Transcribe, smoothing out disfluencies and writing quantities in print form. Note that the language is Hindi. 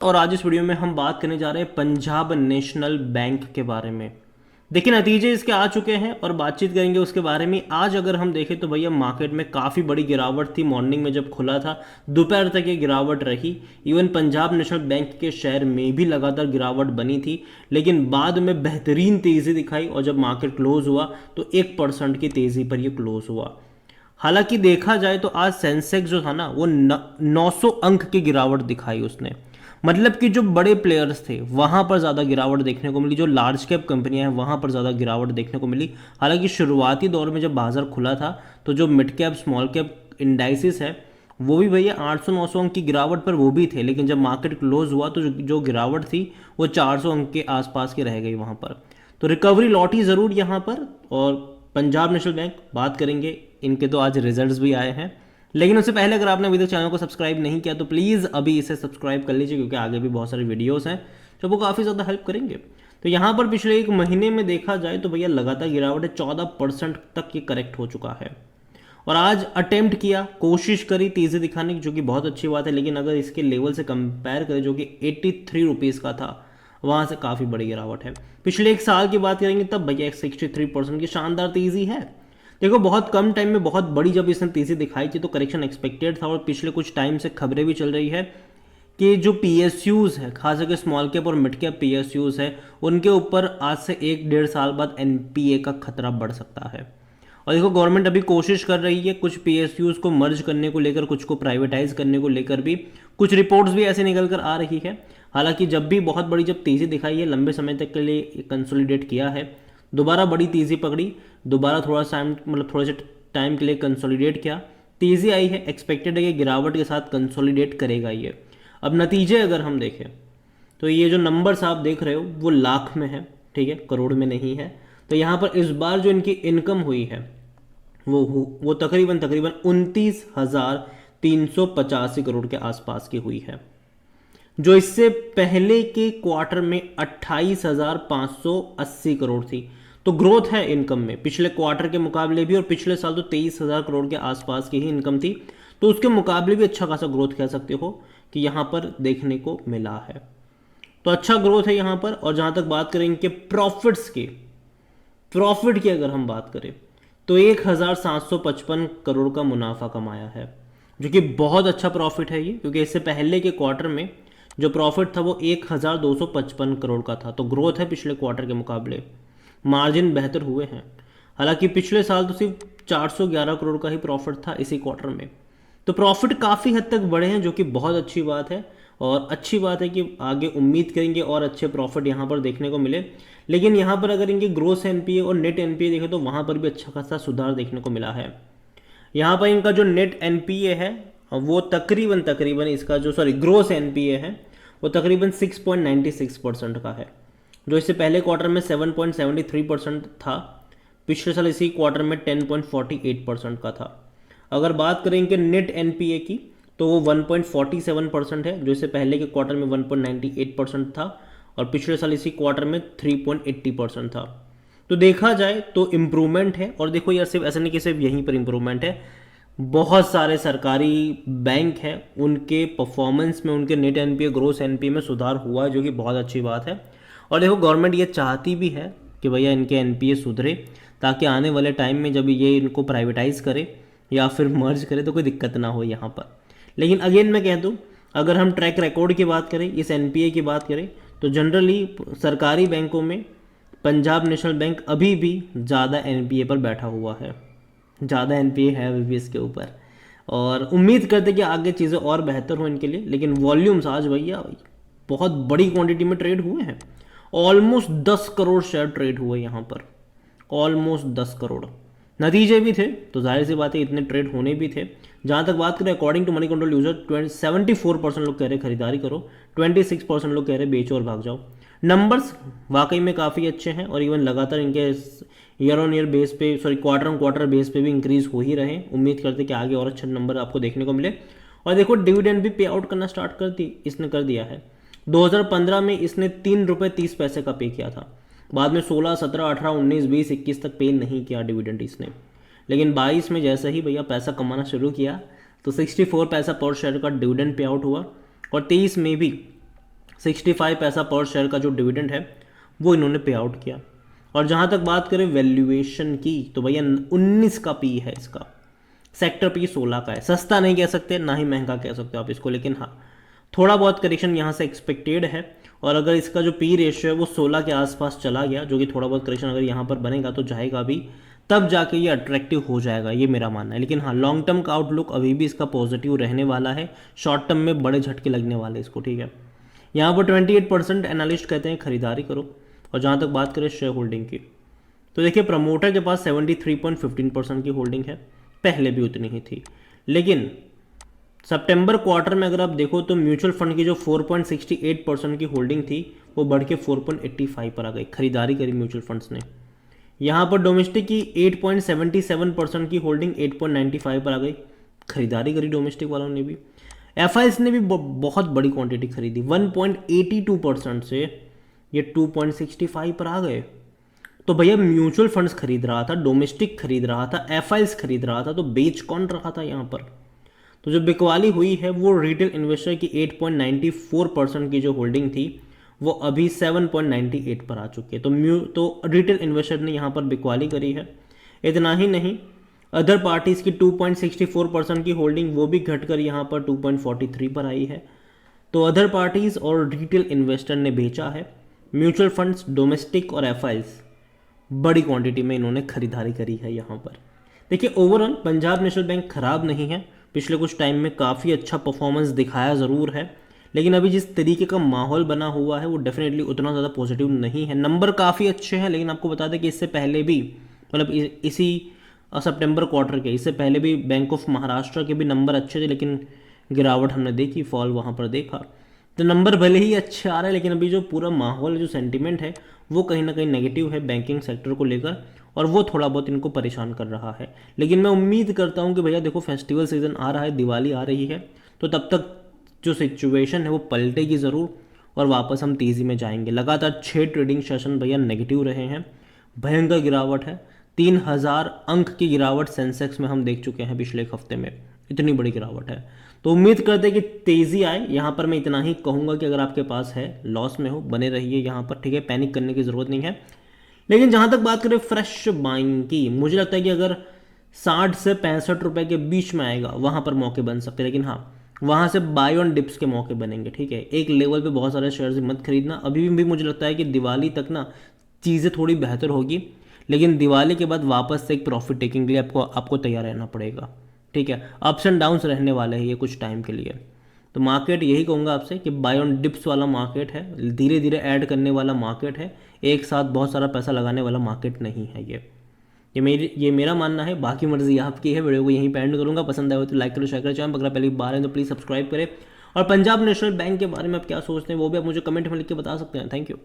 और आज इस वीडियो में हम बात करने जा रहे हैं पंजाब नेशनल बैंक के बारे में। देखिए नतीजे इसके आ चुके हैं और बातचीत करेंगे उसके बारे में। आज अगर हम देखें तो भैया मार्केट में काफ़ी बड़ी गिरावट थी। मॉर्निंग में जब खुला था दोपहर तक ये गिरावट रही। इवन पंजाब नेशनल बैंक के शेयर में भी लगातार गिरावट बनी थी, लेकिन बाद में बेहतरीन तेज़ी दिखाई और जब मार्केट क्लोज हुआ तो 1% की तेज़ी पर ये क्लोज हुआ। हालांकि देखा जाए तो आज सेंसेक्स जो था ना वो 900 अंक की गिरावट दिखाई उसने। मतलब कि जो बड़े प्लेयर्स थे वहां पर ज़्यादा गिरावट देखने को मिली, जो लार्ज कैप कंपनियां हैं वहां पर ज़्यादा गिरावट देखने को मिली। हालांकि शुरुआती दौर में जब बाजार खुला था तो जो mid cap small cap indices है वो भी भैया 800-900 अंक की गिरावट पर वो भी थे, लेकिन जब मार्केट क्लोज हुआ तो जो गिरावट थी वो 400 अंक के आसपास की रह गई वहां पर। तो रिकवरी लौटी ज़रूर यहाँ पर। और पंजाब नेशनल बैंक बात करेंगे, इनके तो आज रिजल्ट्स भी आए हैं। लेकिन उससे पहले अगर आपने अभी तक चैनल को सब्सक्राइब नहीं किया तो प्लीज़ अभी इसे सब्सक्राइब कर लीजिए, क्योंकि आगे भी बहुत सारी वीडियोस हैं जो वो काफ़ी ज़्यादा हेल्प करेंगे। तो यहाँ पर पिछले एक महीने में देखा जाए तो भैया लगातार गिरावट है, 14% तक ये करेक्ट हो चुका है। और आज अटेम्प्ट किया, कोशिश करी तेज़ी दिखाने की, जो कि बहुत अच्छी बात है। लेकिन अगर इसके लेवल से कंपेयर करें जो कि 83 रुपीज़ का था, वहाँ से काफ़ी बड़ी गिरावट है। पिछले एक साल की बात करेंगे तब भैया 63% की शानदार तेज़ी है। देखो बहुत कम टाइम में बहुत बड़ी जब इसने तेज़ी दिखाई थी तो करेक्शन एक्सपेक्टेड था, और पिछले कुछ टाइम से खबरें भी चल रही है कि जो पीएसयूज़ है, खास करके स्मॉल कैप और मिड कैप पीएसयूज़ है, उनके ऊपर आज से 1-1.5 साल बाद एनपीए का खतरा बढ़ सकता है। और देखो गवर्नमेंट अभी कोशिश कर रही है कुछ पीएसयूज़ को मर्ज करने को लेकर, कुछ को प्राइवेटाइज करने को लेकर भी कुछ रिपोर्ट्स भी ऐसे निकल कर आ रही है। हालांकि जब भी बहुत बड़ी जब तेज़ी दिखाई है, लंबे समय तक के लिए कंसोलिडेट किया है, दोबारा बड़ी तेज़ी पकड़ी, दोबारा थोड़ा सा मतलब थोड़े से टाइम के लिए कंसोलिडेट किया, तेज़ी आई है, एक्सपेक्टेड है कि गिरावट के साथ कंसोलिडेट करेगा ये। अब नतीजे अगर हम देखें तो ये जो नंबर्स आप देख रहे हो वो लाख में है, ठीक है, करोड़ में नहीं है। तो यहाँ पर इस बार जो इनकी इनकम हुई है वो तकरीबन तकरीबन 29,385 करोड़ के आसपास की हुई है, जो इससे पहले के क्वार्टर में 28,580 करोड़ थी। तो ग्रोथ है इनकम में पिछले क्वार्टर के मुकाबले भी, और पिछले साल तो 23,000 करोड़ के आसपास की ही इनकम थी, तो उसके मुकाबले भी अच्छा खासा ग्रोथ कह सकते हो कि यहाँ पर देखने को मिला है। तो अच्छा ग्रोथ है यहाँ पर। और जहाँ तक बात करें इनके प्रॉफिट्स की, प्रॉफिट की अगर हम बात करें तो 1,755 करोड़ का मुनाफा कमाया है, जो कि बहुत अच्छा प्रॉफिट है ये, क्योंकि इससे पहले के क्वार्टर में जो प्रॉफिट था वो 1,255 करोड़ का था। तो ग्रोथ है पिछले क्वार्टर के मुकाबले, मार्जिन बेहतर हुए हैं। हालांकि पिछले साल तो सिर्फ 411 करोड़ का ही प्रॉफिट था इसी क्वार्टर में। तो प्रॉफिट काफ़ी हद तक बढ़े हैं, जो कि बहुत अच्छी बात है। और अच्छी बात है कि आगे उम्मीद करेंगे और अच्छे प्रॉफिट यहाँ पर देखने को मिले। लेकिन यहाँ पर अगर इनके ग्रोस एनपीए और नेट एनपीए देखें तो वहाँ पर भी अच्छा खासा सुधार देखने को मिला है। यहाँ पर इनका जो नेट एनपीए है वो तकरीबन तकरीबन इसका जो ग्रोस एनपीए है वो तकरीबन 6.96% का है, जो इससे पहले क्वार्टर में 7.73% था, पिछले साल इसी क्वार्टर में 10.48% का था। अगर बात करें इनके नेट एनपीए की तो वो 1.47% है, जो इससे पहले के क्वार्टर में 1.98% था, और पिछले साल इसी क्वार्टर में 3.80% था। तो देखा जाए तो इम्प्रूवमेंट है। और देखो यार सिर्फ ऐसा नहीं कि सिर्फ यहीं पर इम्प्रूवमेंट है, बहुत सारे सरकारी बैंक हैं उनके परफॉर्मेंस में, उनके नेट एनपीए ग्रोस एनपीए में सुधार हुआ है, जो कि बहुत अच्छी बात है। और देखो गवर्नमेंट ये चाहती भी है कि भैया इनके एनपीए सुधरे, ताकि आने वाले टाइम में जब ये इनको प्राइवेटाइज करे या फिर मर्ज करे तो कोई दिक्कत ना हो यहाँ पर। लेकिन अगेन मैं कह दूँ, अगर हम ट्रैक रिकॉर्ड की बात करें, इस एनपीए की बात करें, तो जनरली सरकारी बैंकों में पंजाब नेशनल बैंक अभी भी ज़्यादा एनपीए पर बैठा हुआ है, ज़्यादा एनपीए है अभी भी इसके ऊपर। और उम्मीद करते कि आगे चीज़ें और बेहतर हो इनके लिए। लेकिन वॉल्यूम्स आज भैया बहुत बड़ी क्वांटिटी में ट्रेड हुए हैं, ऑलमोस्ट 10 करोड़ शेयर ट्रेड हुए यहाँ पर, ऑलमोस्ट 10 करोड़। नतीजे भी थे तो जाहिर सी बात है इतने ट्रेड होने भी थे। जहाँ तक बात करें according to Moneycontrol user 74% लोग कह रहे खरीदारी करो, 26% लोग कह रहे बेचो और भाग जाओ। नंबर्स वाकई में काफ़ी अच्छे हैं, और इवन लगातार इनके ईयर ऑन ईयर बेस पे क्वार्टर ऑन क्वार्टर बेस पे भी इंक्रीज हो ही रहे। उम्मीद करते कि आगे और अच्छे नंबर आपको देखने को मिले। और देखो डिविडेंड भी पे आउट करना स्टार्ट इसने कर दिया है। 2015 में इसने 3 रुपये 30 पैसे का पे किया था, बाद में 16, 17, 18, 19, 20, 21 तक पे नहीं किया डिविडेंड इसने। लेकिन 22 में जैसे ही भैया पैसा कमाना शुरू किया तो 64 पैसा पर शेयर का डिविडेंड पे आउट हुआ, और 23 में भी 65 पैसा पर शेयर का जो डिविडेंड है वो इन्होंने पे आउट किया। और जहाँ तक बात करें वैल्यूएशन की, तो भैया 19 का पी है इसका, सेक्टर पी 16 का है। सस्ता नहीं कह सकते, ना ही महंगा कह सकते हो आप इसको, लेकिन हाँ थोड़ा बहुत करेक्शन यहाँ से एक्सपेक्टेड है। और अगर इसका जो पी रेशियो है वो 16 के आसपास चला गया, जो कि थोड़ा बहुत करेक्शन अगर यहाँ पर बनेगा तो जाएगा भी, तब जाके ये अट्रैक्टिव हो जाएगा, ये मेरा मानना है। लेकिन हाँ लॉन्ग टर्म का आउटलुक अभी भी इसका पॉजिटिव रहने वाला है, शॉर्ट टर्म में बड़े झटके लगने वाले इसको, ठीक है। यहाँ पर 28% एनालिस्ट कहते हैं खरीदारी करो। और जहाँ तक बात करें शेयर होल्डिंग की, तो देखिए प्रमोटर के पास 73.15% की होल्डिंग है, पहले भी उतनी ही थी। लेकिन सितंबर क्वार्टर में अगर आप देखो तो म्यूचुअल फंड की जो 4.68% की होल्डिंग थी वो बढ़ के 4.85 पर आ गई, खरीदारी करी म्यूचुअल फंड्स ने। यहाँ पर डोमेस्टिक की 8.77% की होल्डिंग 8.95 पर आ गई, खरीदारी करी डोमेस्टिक वालों ने भी। एफआईएस ने भी बहुत बड़ी क्वांटिटी खरीदी, 1.82% से ये 2.65 पर आ गए। तो भैया म्यूचुअल फंड्स खरीद रहा था, डोमेस्टिक खरीद रहा था, एफआईएस खरीद रहा था, तो बेच कौन रहा था यहाँ पर? तो जो बिकवाली हुई है वो रिटेल इन्वेस्टर की 8.94% की जो होल्डिंग थी वो अभी 7.98 पर आ चुकी है। तो रिटेल इन्वेस्टर ने यहाँ पर बिकवाली करी है। इतना ही नहीं, अदर पार्टीज़ की 2.64% की होल्डिंग वो भी घटकर यहाँ पर 2.43 पर आई है। तो अदर पार्टीज़ और रिटेल इन्वेस्टर ने बेचा है। म्यूचुअल फंड्स, डोमेस्टिक और एफआईएस बड़ी क्वांटिटी में इन्होंने खरीदारी करी है यहाँ पर। देखिए ओवरऑल पंजाब नेशनल बैंक खराब नहीं है, पिछले कुछ टाइम में काफ़ी अच्छा परफॉर्मेंस दिखाया ज़रूर है, लेकिन अभी जिस तरीके का माहौल बना हुआ है वो डेफिनेटली उतना ज़्यादा पॉजिटिव नहीं है। नंबर काफ़ी अच्छे हैं, लेकिन आपको बता दें कि इससे पहले भी, मतलब इसी सितंबर क्वार्टर के इससे पहले भी बैंक ऑफ महाराष्ट्र के भी नंबर अच्छे थे, लेकिन गिरावट हमने देखी, फॉल वहाँ पर देखा। तो नंबर भले ही अच्छे आ रहे हैं, लेकिन अभी जो पूरा माहौल, जो सेंटिमेंट है वो कहीं ना कहीं नेगेटिव है बैंकिंग सेक्टर को लेकर, और वो थोड़ा बहुत इनको परेशान कर रहा है। लेकिन मैं उम्मीद करता हूँ कि भैया देखो फेस्टिवल सीज़न आ रहा है, दिवाली आ रही है, तो तब तक जो सिचुएशन है वो पलटेगी ज़रूर और वापस हम तेज़ी में जाएंगे। लगातार 6 ट्रेडिंग सेशन भैया नेगेटिव रहे हैं, भयंकर गिरावट है, 3000 अंक की गिरावट सेंसेक्स में हम देख चुके हैं पिछले एक हफ्ते में, इतनी बड़ी गिरावट है। तो उम्मीद करते हैं कि तेज़ी आए। यहाँ पर मैं इतना ही कहूँगा कि अगर आपके पास है, लॉस में हो, बने रहिए यहाँ पर, ठीक है, पैनिक करने की ज़रूरत नहीं है। लेकिन जहाँ तक बात करें फ्रेश बाइंग की, मुझे लगता है कि अगर 60 से 65 रुपए के बीच में आएगा वहाँ पर मौके बन सकते हैं, लेकिन हाँ वहाँ से बाय ऑन डिप्स के मौके बनेंगे, ठीक है। एक लेवल पे बहुत सारे शेयर्स मत खरीदना। अभी भी मुझे लगता है कि दिवाली तक ना चीज़ें थोड़ी बेहतर होगी, लेकिन दिवाली के बाद वापस से एक प्रॉफिट टेकिंग के लिए आपको तैयार रहना पड़ेगा, ठीक है। अप्स एंड डाउन्स रहने वाले हैं ये कुछ टाइम के लिए। तो मार्केट यही कहूँगा आपसे कि बाय ऑन डिप्स वाला मार्केट है, धीरे धीरे ऐड करने वाला मार्केट है, एक साथ बहुत सारा पैसा लगाने वाला मार्केट नहीं है ये मेरा मानना है। बाकी मर्जी आपकी है। वीडियो को यहीं पे एंड करूँगा। पसंद आए हो तो लाइक करो, शेयर करो, चैनल अगर पहली बार है तो प्लीज़ सब्सक्राइब करें। और पंजाब नेशनल बैंक के बारे में आप क्या सोचते हैं वो भी आप मुझे कमेंट में लिख के बता सकते हैं। Thank you.